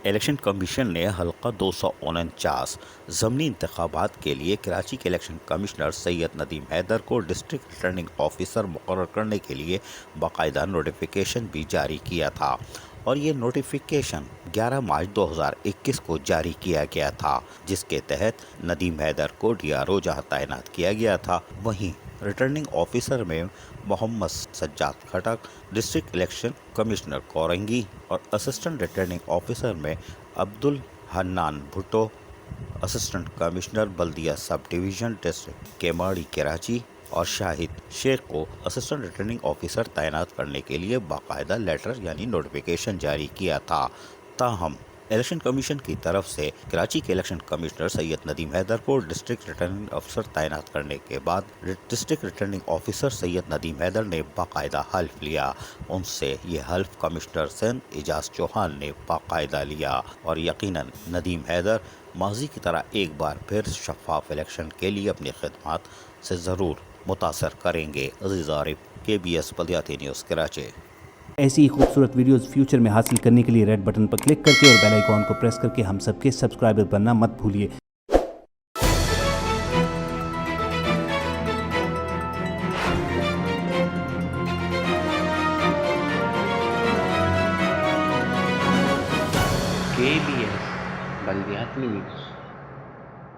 Election commission نے حلقہ 249 ضمنی انتخابات کے لیے کراچی کے الیکشن کمشنر سید ندیم حیدر کو ڈسٹرکٹ ریٹرننگ آفیسر مقرر کرنے کے لیے باقاعدہ نوٹیفیکیشن بھی جاری کیا تھا، اور یہ نوٹیفیکیشن 11 مارچ 2021 کو جاری کیا گیا تھا، جس کے تحت ندیم حیدر کو ڈی آر او جہاں تعینات کیا گیا تھا، وہیں ریٹرننگ آفیسر میں Muhammad Sajjad Khattak, district election commissioner Korangi, اور اسسٹنٹ ریٹرننگ آفیسر میں عبدالحنان بھٹو، اسسٹنٹ کمشنر بلدیہ سب ڈویژن ڈسٹرکٹ کیماڑی کراچی، اور شاہد شیخ کو اسسٹنٹ ریٹرننگ آفیسر تعینات کرنے کے لیے باقاعدہ لیٹر یعنی نوٹیفیکیشن جاری کیا تھا۔ تاہم الیکشن کمیشن کی طرف سے کراچی کے الیکشن کمشنر سید ندیم حیدر کو ڈسٹرکٹ ریٹرننگ افسر تعینات کرنے کے بعد ڈسٹرکٹ ریٹرننگ آفیسر سید ندیم حیدر نے باقاعدہ حلف لیا۔ ان سے یہ حلف کمشنر سندھ اعجاز چوہان نے باقاعدہ لیا، اور یقیناً ندیم حیدر ماضی کی طرح ایک بار پھر شفاف الیکشن کے لیے اپنی خدمات سے ضرور متاثر کریں گے۔ عزیز عارف، KBS بلدیاتی نیوز کراچی۔ ایسی ہی خوبصورت ویڈیوز فیوچر میں حاصل کرنے کے لیے ریڈ بٹن پر کلک کر کے اور بیل آئیکن کو پریس کر کے ہم سب کے سبسکرائبر بننا مت بھولیے۔ KBS بلدیاتی نیوز